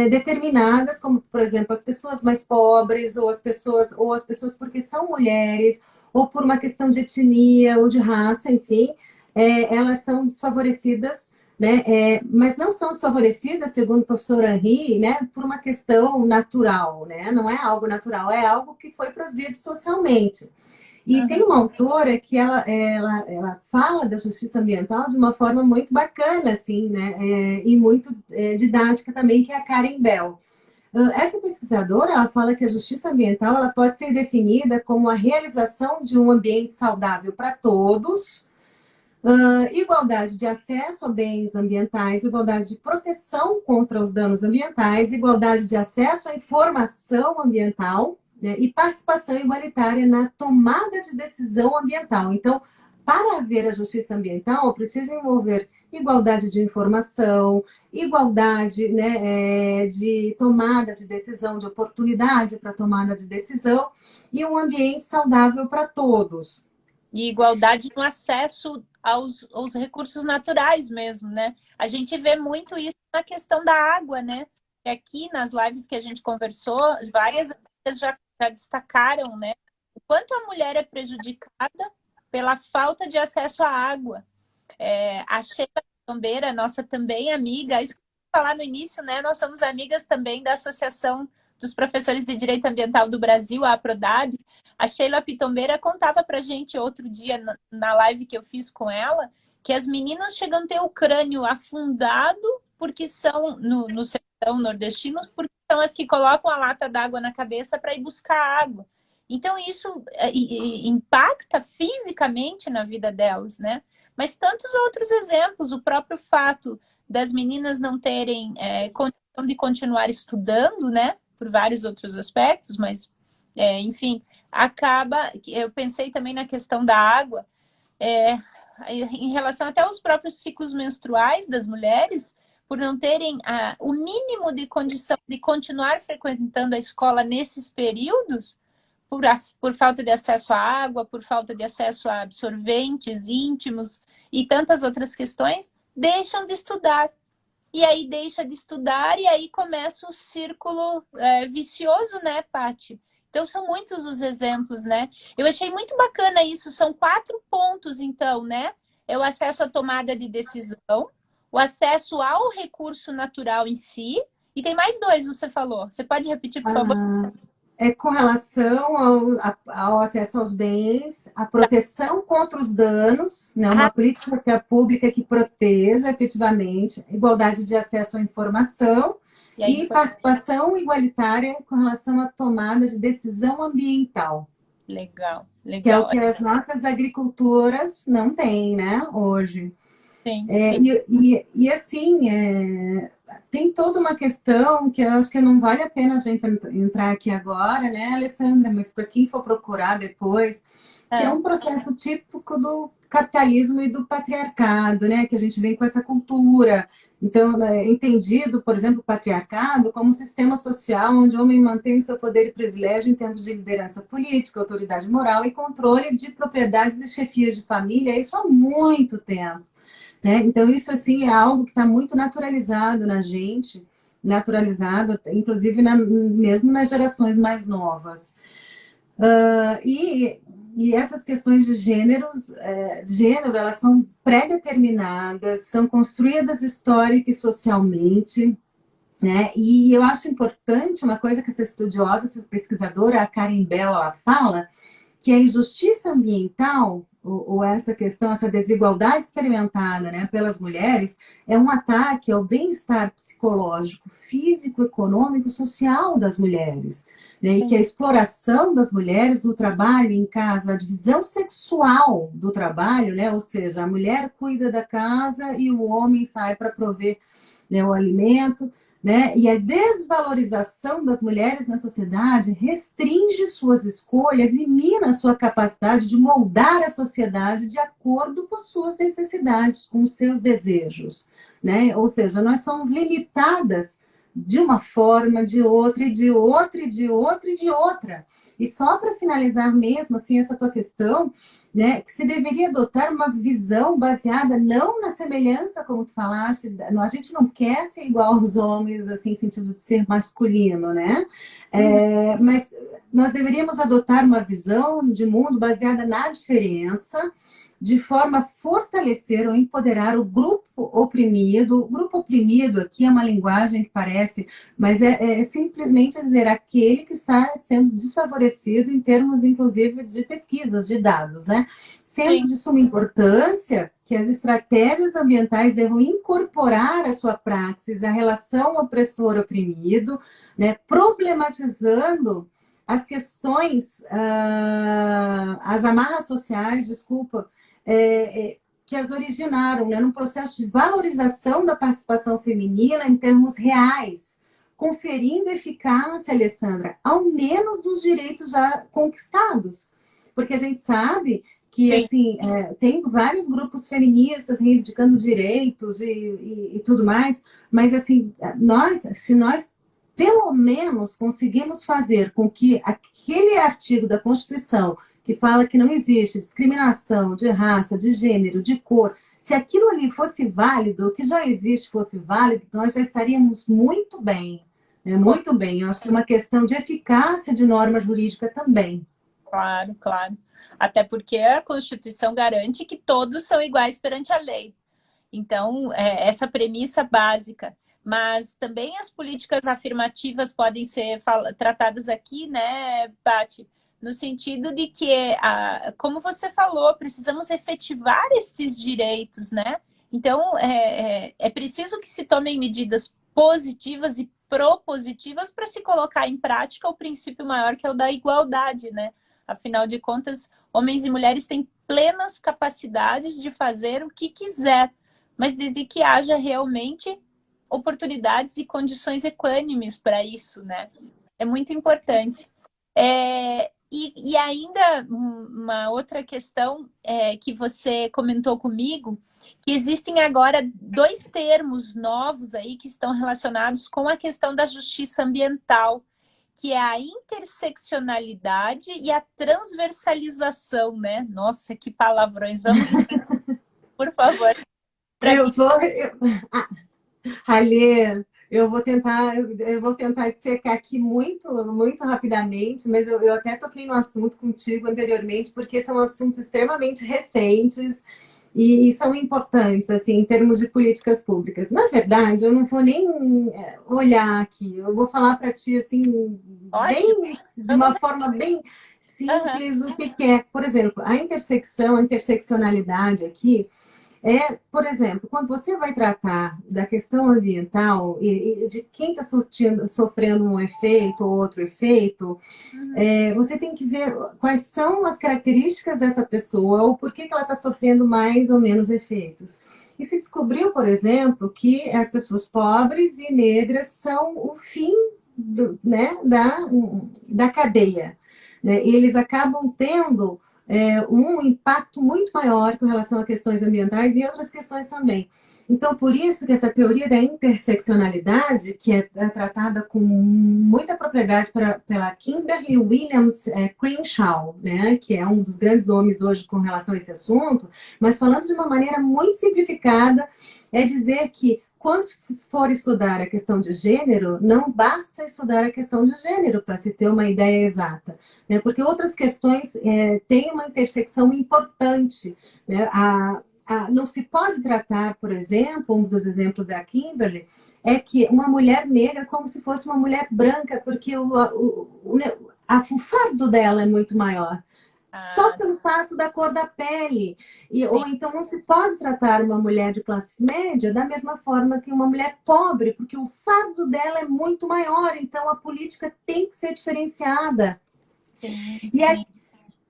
determinadas, como, por exemplo, as pessoas mais pobres, ou as pessoas porque são mulheres, ou por uma questão de etnia ou de raça, enfim, elas são desfavorecidas, né? Mas não são desfavorecidas, segundo o professor Henri, né, por uma questão natural, né? Não é algo natural, é algo que foi produzido socialmente. E tem uma autora que ela fala da justiça ambiental de uma forma muito bacana, assim, né? E muito didática também, que é a Karen Bell. Essa pesquisadora, ela fala que a justiça ambiental ela pode ser definida como a realização de um ambiente saudável para todos, igualdade de acesso a bens ambientais, igualdade de proteção contra os danos ambientais, igualdade de acesso à informação ambiental, né, e participação igualitária na tomada de decisão ambiental. Então, para haver a justiça ambiental, precisa envolver igualdade de informação, igualdade, né, de tomada de decisão, de oportunidade para tomada de decisão, e um ambiente saudável para todos. E igualdade no acesso aos recursos naturais mesmo, né? A gente vê muito isso na questão da água, né? E aqui nas lives que a gente conversou, várias amigas já destacaram, né? O quanto a mulher é prejudicada pela falta de acesso à água. A Sheila Pitombeira, nossa também amiga, isso que eu ia falar no início, né? Nós somos amigas também da Associação dos Professores de Direito Ambiental do Brasil, a APRODAB. A Sheila Pitombeira contava pra gente outro dia, na live que eu fiz com ela, que as meninas chegam a ter o crânio afundado porque são, no sertão nordestino, porque são as que colocam a lata d'água na cabeça para ir buscar água. Então, isso impacta fisicamente na vida delas, né? Mas tantos outros exemplos, o próprio fato das meninas não terem condição de continuar estudando, né? Por vários outros aspectos, mas, enfim, acaba... Eu pensei também na questão da água, em relação até aos próprios ciclos menstruais das mulheres, por não terem o mínimo de condição de continuar frequentando a escola nesses períodos, por falta de acesso à água, por falta de acesso a absorventes íntimos e tantas outras questões, deixam de estudar. E aí deixa de estudar e aí começa o círculo vicioso, né, Paty? Então, são muitos os exemplos, né? Eu achei muito bacana isso. São 4 pontos, então, né? É o acesso à tomada de decisão, o acesso ao recurso natural em si, e tem mais 2, você falou. Você pode repetir, por favor? Com relação ao acesso aos bens, a proteção contra os danos, né, uma política pública que proteja efetivamente, igualdade de acesso à informação e participação igualitária com relação à tomada de decisão ambiental. Legal, legal. Que é o que as nossas agricultoras não têm, né, hoje. Sim, sim. E assim, tem toda uma questão que eu acho que não vale a pena a gente entrar aqui agora, né, Alessandra? Mas para quem for procurar depois, que é um processo típico do capitalismo e do patriarcado, né? Que a gente vem com essa cultura. Então, entendido, por exemplo, o patriarcado como um sistema social onde o homem mantém o seu poder e privilégio em termos de liderança política, autoridade moral e controle de propriedades e chefias de família, isso há muito tempo. Né? Então, isso assim, é algo que está muito naturalizado na gente, naturalizado, inclusive, mesmo nas gerações mais novas. E essas questões de gênero, elas são pré-determinadas, são construídas histórica e socialmente, né? E eu acho importante uma coisa que essa estudiosa, essa pesquisadora, a Karen Bell, ela fala, que a injustiça ambiental, ou essa questão, essa desigualdade experimentada, né, pelas mulheres, é um ataque ao bem-estar psicológico, físico, econômico, social das mulheres. Né, e que a exploração das mulheres no trabalho, em casa, a divisão sexual do trabalho, né, ou seja, a mulher cuida da casa e o homem sai para prover, né, o alimento, né? E a desvalorização das mulheres na sociedade restringe suas escolhas e mina sua capacidade de moldar a sociedade de acordo com as suas necessidades, com os seus desejos. né? Ou seja, nós somos limitadas de uma forma, de outra, e de outra, e de outra, e de outra. E só para finalizar mesmo, assim, essa tua questão, né, que se deveria adotar uma visão baseada não na semelhança, como tu falaste, a gente não quer ser igual aos homens, assim, no sentido de ser masculino, né? Mas nós deveríamos adotar uma visão de mundo baseada na diferença, de forma a fortalecer ou empoderar o grupo oprimido. O grupo oprimido aqui é uma linguagem que parece, mas é simplesmente dizer aquele que está sendo desfavorecido em termos, inclusive, de pesquisas, de dados, né? Sendo Sim. de suma importância que as estratégias ambientais devam incorporar a sua praxis, a relação opressor-oprimido, né? Problematizando as questões, as amarras sociais, desculpa, que as originaram, né, num processo de valorização da participação feminina em termos reais, conferindo eficácia, Alessandra, ao menos dos direitos já conquistados. Porque a gente sabe que Sim. assim, tem vários grupos feministas reivindicando direitos e tudo mais, mas assim, se nós pelo menos conseguimos fazer com que aquele artigo da Constituição que fala que não existe discriminação de raça, de gênero, de cor, se aquilo ali fosse válido, o que já existe fosse válido, nós já estaríamos muito bem. Né? Muito bem. Eu acho que é uma questão de eficácia de norma jurídica também. Claro, claro. Até porque a Constituição garante que todos são iguais perante a lei. Então, essa premissa básica. Mas também as políticas afirmativas podem ser tratadas aqui, né, Paty? No sentido de que, como você falou, precisamos efetivar estes direitos, né? Então, é preciso que se tomem medidas positivas e propositivas para se colocar em prática o princípio maior, que é o da igualdade, né? Afinal de contas, homens e mulheres têm plenas capacidades de fazer o que quiser, mas desde que haja realmente oportunidades e condições equânimes para isso, né? É muito importante. E ainda uma outra questão que você comentou comigo, que existem agora dois termos novos aí que estão relacionados com a questão da justiça ambiental, que é a interseccionalidade e a transversalização, né? Nossa, que palavrões. Vamos, por favor, para Eu mim. vou, Alê, eu vou tentar dissecar aqui muito, muito rapidamente, mas eu até toquei no assunto contigo anteriormente, porque são assuntos extremamente recentes e são importantes, assim, em termos de políticas públicas. Na verdade, eu não vou nem olhar aqui, eu vou falar para ti, assim, Ótimo. bem, de Vamos. uma forma bem Uhum. simples, o que é. Por exemplo, a interseccionalidade aqui, por exemplo, quando você vai tratar da questão ambiental e de quem está sofrendo um efeito ou outro efeito, Uhum. você tem que ver quais são as características dessa pessoa ou por que ela está sofrendo mais ou menos efeitos. E se descobriu, por exemplo, que as pessoas pobres e negras são o fim né, da cadeia. Né? E eles acabam tendo um impacto muito maior com relação a questões ambientais e outras questões também. Então, por isso que essa teoria da interseccionalidade, que é tratada com muita propriedade pela Kimberly Williams Crenshaw, né, que é um dos grandes nomes hoje com relação a esse assunto, mas falando de uma maneira muito simplificada, é dizer que quando for estudar a questão de gênero, não basta estudar a questão de gênero para se ter uma ideia exata, né? Porque outras questões têm uma intersecção importante. Né? Não se pode tratar, por exemplo, um dos exemplos da Kimberly, é que uma mulher negra é como se fosse uma mulher branca, porque o fardo dela é muito maior. Só Ah, pelo fato da cor da pele. sim. Ou então não se pode tratar uma mulher de classe média da mesma forma que uma mulher pobre, porque o fardo dela é muito maior, então a política tem que ser diferenciada. Sim, E a, sim.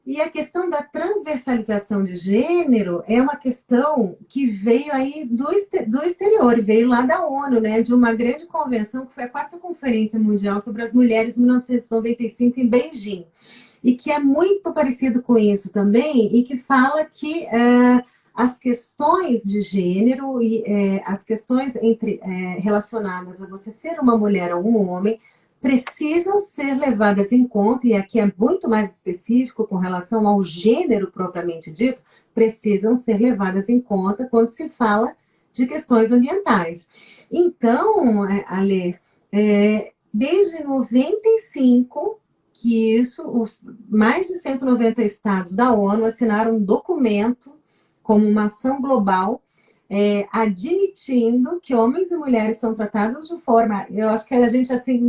e a questão da transversalização de gênero é uma questão que veio aí do exterior, veio lá da ONU, né, de uma grande convenção, que foi a quarta Conferência Mundial sobre as Mulheres, em 1995, em Beijing. E que é muito parecido com isso também, e que fala que as questões de gênero e as questões relacionadas a você ser uma mulher ou um homem precisam ser levadas em conta, e aqui é muito mais específico com relação ao gênero propriamente dito, precisam ser levadas em conta quando se fala de questões ambientais. Então, Ale, desde 95, que os mais de 190 estados da ONU assinaram um documento como uma ação global, admitindo que homens e mulheres são tratados de forma, eu acho que a gente, assim,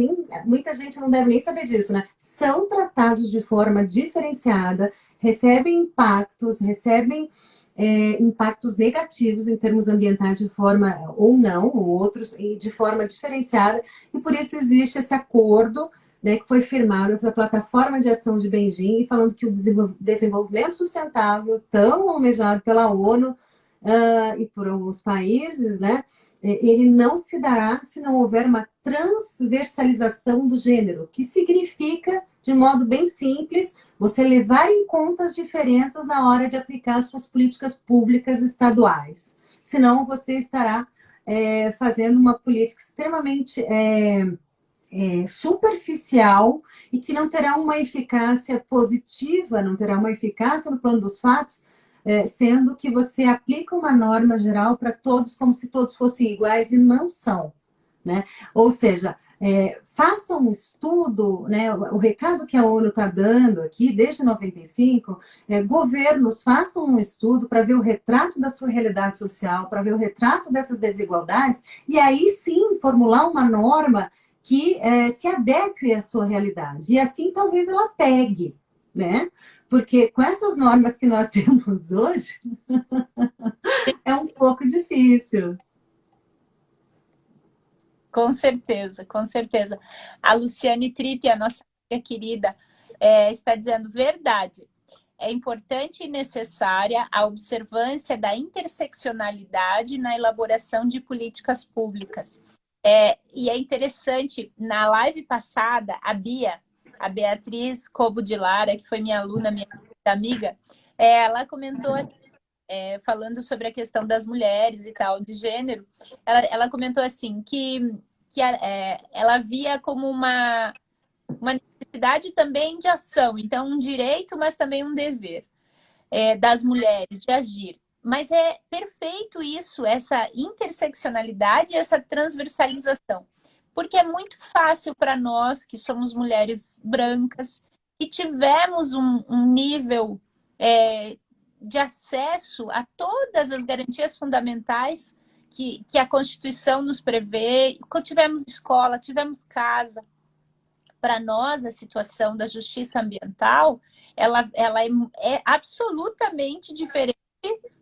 muita gente não deve nem saber disso, né? São tratados de forma diferenciada, recebem impactos negativos em termos ambientais de forma, ou não, ou outros, de forma diferenciada, e por isso existe esse acordo, né, que foi firmado, essa plataforma de ação de Beijing, falando que o desenvolvimento sustentável, tão almejado pela ONU e por alguns países, né, ele não se dará se não houver uma transversalização do gênero, que significa, de modo bem simples, você levar em conta as diferenças na hora de aplicar suas políticas públicas estaduais. Senão você estará fazendo uma política extremamente superficial e que não terá uma eficácia positiva, não terá uma eficácia no plano dos fatos, sendo que você aplica uma norma geral para todos como se todos fossem iguais e não são, né? Ou seja, faça um estudo, né? O recado que a ONU está dando aqui desde 95, governos façam um estudo para ver o retrato da sua realidade social, para ver o retrato dessas desigualdades e aí sim formular uma norma que se adeque à sua realidade. E assim talvez ela pegue, né? Porque com essas normas que nós temos hoje, é um pouco difícil. Com certeza, com certeza. A Luciane Tripp, a nossa amiga querida, está dizendo verdade. É importante e necessária a observância da interseccionalidade na elaboração de políticas públicas. E é interessante, na live passada, a Beatriz Cobo de Lara, que foi minha aluna, minha amiga, ela comentou assim, falando sobre a questão das mulheres e tal, de gênero, ela comentou assim, que ela via como uma necessidade também de ação, então um direito, mas também um dever das mulheres de agir. Mas é perfeito isso, essa interseccionalidade, essa transversalização. Porque é muito fácil para nós, que somos mulheres brancas, que tivemos um nível de acesso a todas as garantias fundamentais que a Constituição nos prevê, tivemos escola, tivemos casa. Para nós, a situação da justiça ambiental, ela é absolutamente diferente,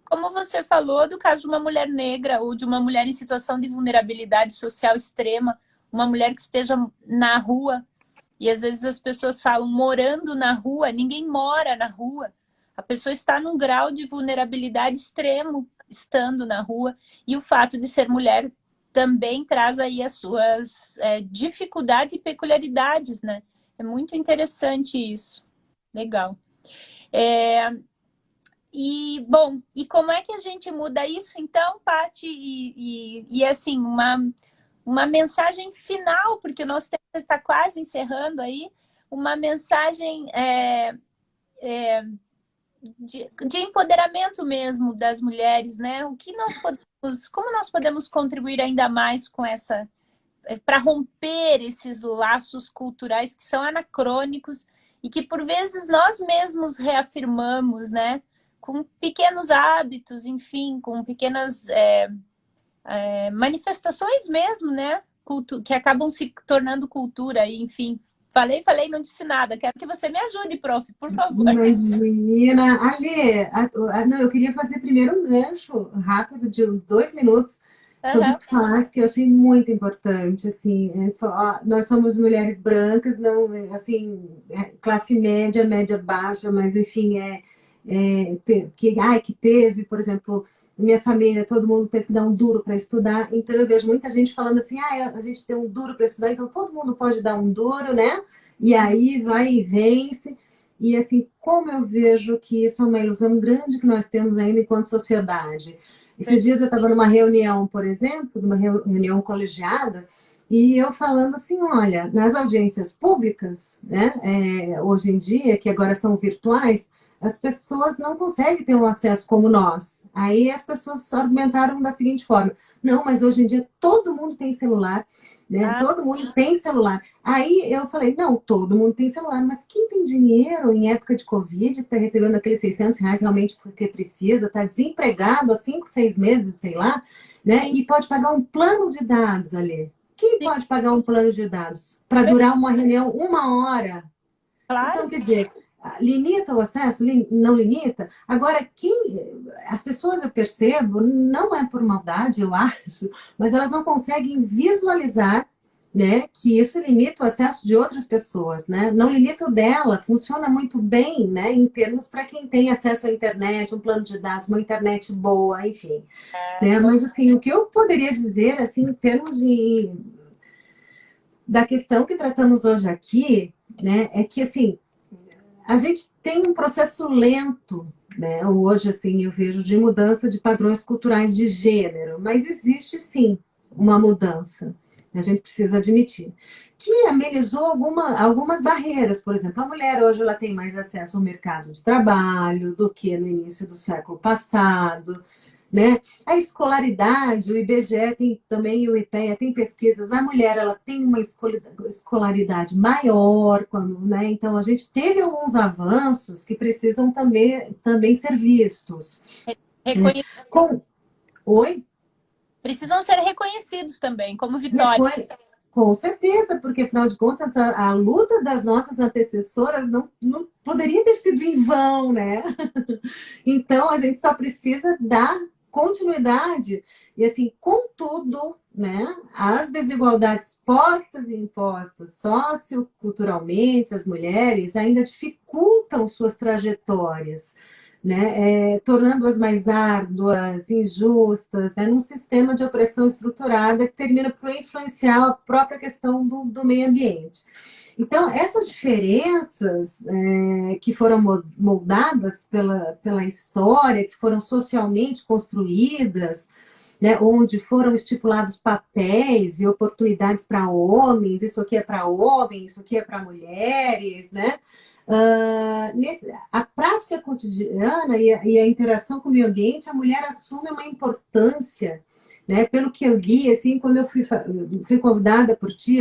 como você falou, do caso de uma mulher negra ou de uma mulher em situação de vulnerabilidade social extrema, uma mulher que esteja na rua. E às vezes as pessoas falam morando na rua, ninguém mora na rua. A pessoa está num grau de vulnerabilidade extremo estando na rua. E o fato de ser mulher também traz aí as suas dificuldades e peculiaridades, né? É muito interessante isso. Legal. E, bom, e como é que a gente muda isso, então, Paty? E assim, uma mensagem final, porque o nosso tempo está quase encerrando aí, uma mensagem de empoderamento mesmo das mulheres, né? Como nós podemos contribuir ainda mais com para romper esses laços culturais que são anacrônicos e que por vezes nós mesmos reafirmamos, né? Com pequenos hábitos, enfim, com pequenas manifestações mesmo, né? Que acabam se tornando cultura, e, enfim. Falei, não disse nada. Quero que você me ajude, prof, por favor. Imagina. Ale, não, eu queria fazer primeiro um gancho rápido de 2 minutos sobre o que tu falaste, que eu achei muito importante. Assim, nós somos mulheres brancas, não, assim, classe média, média baixa, mas enfim, que teve, por exemplo, minha família, todo mundo teve que dar um duro para estudar, então eu vejo muita gente falando assim, a gente tem um duro para estudar, então todo mundo pode dar um duro, né? E aí vai e vence. E assim, como eu vejo que isso é uma ilusão grande que nós temos ainda enquanto sociedade. Esses dias eu estava numa reunião, por exemplo, numa reunião colegiada, e eu falando assim, olha, nas audiências públicas, né, hoje em dia, que agora são virtuais, as pessoas não conseguem ter um acesso como nós. Aí as pessoas argumentaram da seguinte forma, não, mas hoje em dia todo mundo tem celular, né? Ah, Todo mundo tem celular. Aí eu falei, não, todo mundo tem celular, mas quem tem dinheiro em época de Covid, está recebendo aqueles R$ 600 realmente porque precisa, está desempregado há 5, 6 meses, sei lá, né? sim, E pode pagar um plano de dados ali. Quem sim, pode pagar um plano de dados para durar uma reunião 1 hora? claro. Então, quer dizer, limita o acesso? Não limita? Agora, as pessoas, eu percebo, não é por maldade, eu acho, mas elas não conseguem visualizar, né, que isso limita o acesso de outras pessoas, né? Não limita o dela, funciona muito bem, né, em termos para quem tem acesso à internet, um plano de dados, uma internet boa, enfim, né? Mas assim, o que eu poderia dizer, assim, em termos da questão que tratamos hoje aqui, né, é que assim a gente tem um processo lento, né? Hoje, assim, eu vejo de mudança de padrões culturais de gênero, mas existe sim uma mudança, a gente precisa admitir, que amenizou algumas barreiras. Por exemplo, a mulher hoje ela tem mais acesso ao mercado de trabalho do que no início do século passado, né? A escolaridade, o IBGE tem também, e o IPEA tem pesquisas, a mulher ela tem uma escolaridade maior, né? Então a gente teve alguns avanços que precisam também ser vistos. Né? Reconhe- Com... Oi? Precisam ser reconhecidos também, como vitória. Recon... Com certeza, porque afinal de contas a luta das nossas antecessoras não poderia ter sido em vão, né? Então, a gente só precisa dar continuidade. E, assim, contudo, né, as desigualdades postas e impostas socioculturalmente, as mulheres, ainda dificultam suas trajetórias, né, tornando-as mais árduas, injustas, né, num sistema de opressão estruturada que termina por influenciar a própria questão do meio ambiente. Então, essas diferenças que foram moldadas pela história, que foram socialmente construídas, né, onde foram estipulados papéis e oportunidades para homens, isso aqui é para homens, isso aqui é para mulheres, né? A prática cotidiana e a interação com o meio ambiente, a mulher assume uma importância, né? Pelo que eu li, assim, quando eu fui convidada por ti,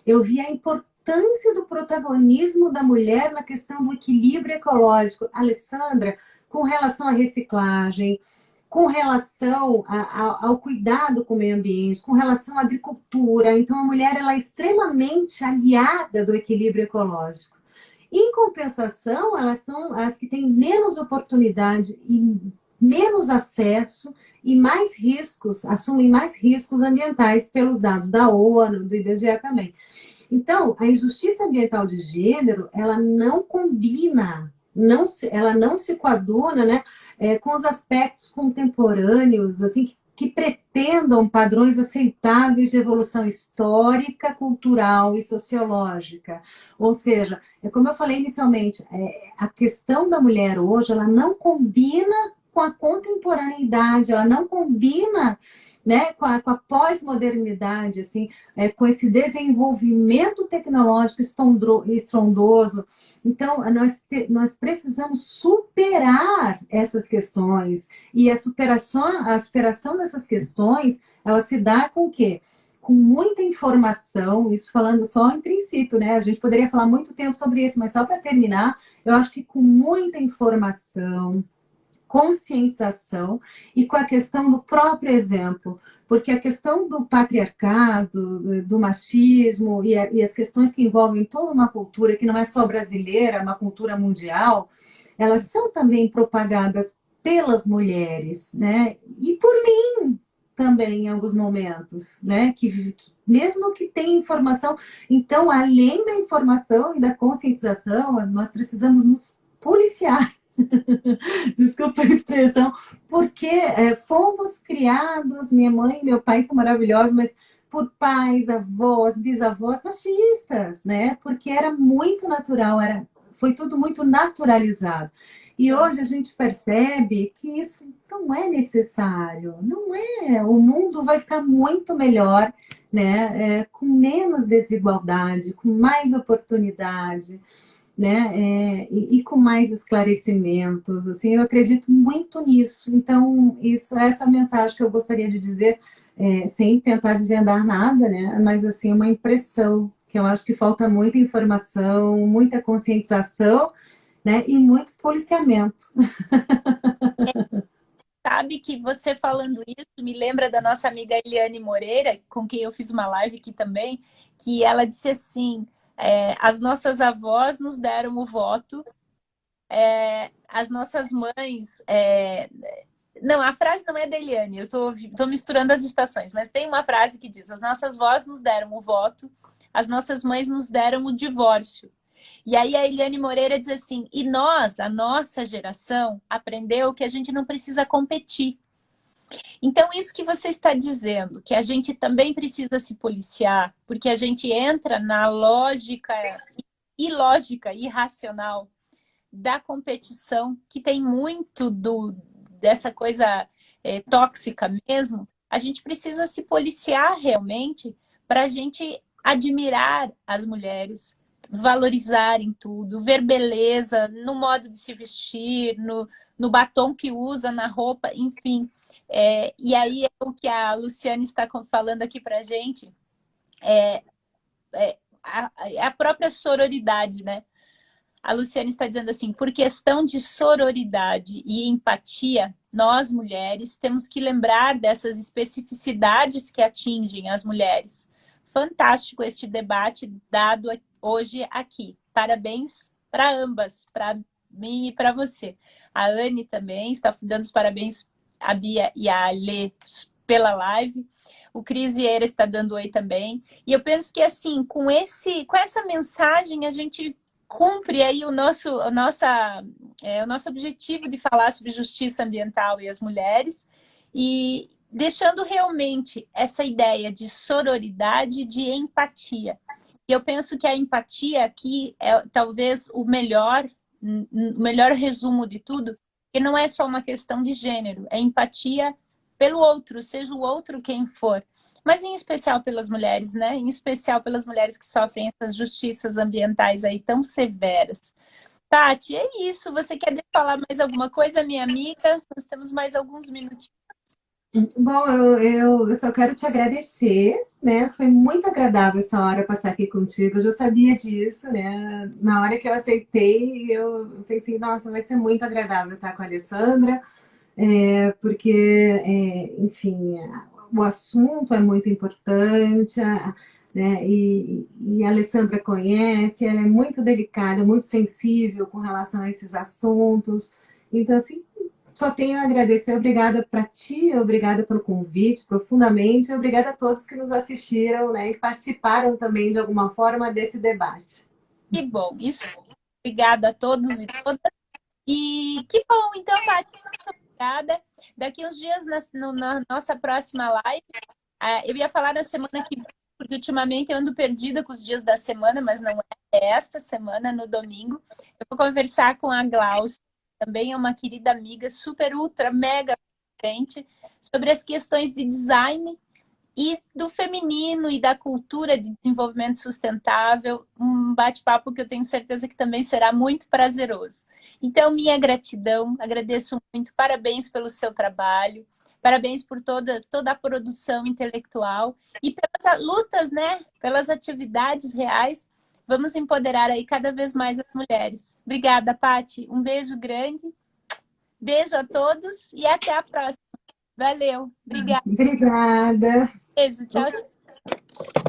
eu vi a importância do protagonismo da mulher na questão do equilíbrio ecológico. Alessandra, com relação à reciclagem, com relação ao cuidado com o meio ambiente, com relação à agricultura. Então, a mulher ela é extremamente aliada do equilíbrio ecológico. Em compensação, elas são as que têm menos oportunidade e menos acesso e mais riscos, assumem mais riscos ambientais pelos dados da ONU, do IBGE também. Então, a injustiça ambiental de gênero, ela não combina, ela não se coaduna, né, com os aspectos contemporâneos, assim, que pretendam padrões aceitáveis de evolução histórica, cultural e sociológica. Ou seja, como eu falei inicialmente, a questão da mulher hoje, ela não combina com a contemporaneidade, ela não combina, né, com a pós-modernidade, assim, com esse desenvolvimento tecnológico estrondoso. Então, nós precisamos superar essas questões. E a superação dessas questões, ela se dá com o quê? Com muita informação, isso falando só em princípio, né? A gente poderia falar muito tempo sobre isso, mas só para terminar, eu acho que com muita informação, conscientização e com a questão do próprio exemplo, porque a questão do patriarcado, do machismo e as questões que envolvem toda uma cultura que não é só brasileira, é uma cultura mundial, elas são também propagadas pelas mulheres, né? E por mim também em alguns momentos, né? Que mesmo que tenha informação, então além da informação e da conscientização, nós precisamos nos policiar. Desculpa a expressão, porque fomos criados, minha mãe e meu pai são maravilhosos, mas por pais, avós, bisavós machistas, né? Porque era muito natural, foi tudo muito naturalizado. E hoje a gente percebe que isso não é necessário, não é. O mundo vai ficar muito melhor, né? Com menos desigualdade, com mais oportunidade, né? E com mais esclarecimentos. Assim, eu acredito muito nisso. Então, essa mensagem que eu gostaria de dizer, sem tentar desvendar nada, né? Mas assim, uma impressão que eu acho que falta muita informação, muita conscientização, né? E muito policiamento. Sabe que você falando isso me lembra da nossa amiga Eliane Moreira, com quem eu fiz uma live aqui também, que ela disse assim, as nossas avós nos deram o voto, as nossas mães... Não, a frase não é da Eliane, eu tô misturando as estações, mas tem uma frase que diz, as nossas avós nos deram o voto, as nossas mães nos deram o divórcio. E aí a Eliane Moreira diz assim, e nós, a nossa geração, aprendeu que a gente não precisa competir. Então, isso que você está dizendo, que a gente também precisa se policiar, porque a gente entra na lógica ilógica, irracional da competição, que tem muito dessa coisa tóxica mesmo, a gente precisa se policiar realmente para a gente admirar as mulheres, valorizar em tudo, ver beleza no modo de se vestir, no batom que usa, na roupa, enfim. E aí é o que a Luciane está falando aqui para a gente, a própria sororidade, né? A Luciane está dizendo assim, por questão de sororidade e empatia, nós mulheres temos que lembrar dessas especificidades que atingem as mulheres. Fantástico este debate dado hoje aqui. Parabéns para ambas, para mim e para você. A Anne também está dando os parabéns a Bia e a Alê pela live. O Cris Vieira está dando oi também. E eu penso que assim, com essa mensagem a gente cumpre aí o nosso objetivo de falar sobre justiça ambiental e as mulheres e deixando realmente essa ideia de sororidade, de empatia. E eu penso que a empatia aqui é talvez o melhor resumo de tudo, que não é só uma questão de gênero, é empatia pelo outro, seja o outro quem for. Mas em especial pelas mulheres, né? Em especial pelas mulheres que sofrem essas justiças ambientais aí tão severas. Tati, é isso. Você quer falar mais alguma coisa, minha amiga? Nós temos mais alguns minutinhos. Bom, eu só quero te agradecer, né? Foi muito agradável essa hora passar aqui contigo. Eu já sabia disso, né? Na hora que eu aceitei, eu pensei, nossa, vai ser muito agradável estar com a Alessandra, porque, enfim, o assunto é muito importante, né? E a Alessandra conhece, ela é muito delicada, muito sensível com relação a esses assuntos. Então, assim, só tenho a agradecer. Obrigada para ti, obrigada pelo convite, profundamente. Obrigada a todos que nos assistiram, né, e participaram também de alguma forma desse debate. Que bom, isso. Obrigada a todos e todas. E que bom, então, Tati, muito obrigada. Daqui uns dias, na nossa próxima live, eu ia falar na semana que vem, porque ultimamente eu ando perdida com os dias da semana, mas não é esta semana, no domingo. Eu vou conversar com a Glaucia, também é uma querida amiga, super, ultra, mega presente, sobre as questões de design e do feminino e da cultura de desenvolvimento sustentável, um bate-papo que eu tenho certeza que também será muito prazeroso. Então, minha gratidão, agradeço muito, parabéns pelo seu trabalho, parabéns por toda a produção intelectual e pelas lutas, né, pelas atividades reais. Vamos empoderar aí cada vez mais as mulheres. Obrigada, Pati. Um beijo grande. Beijo a todos e até a próxima. Valeu. Obrigada. Obrigada. Beijo. Tchau, tchau.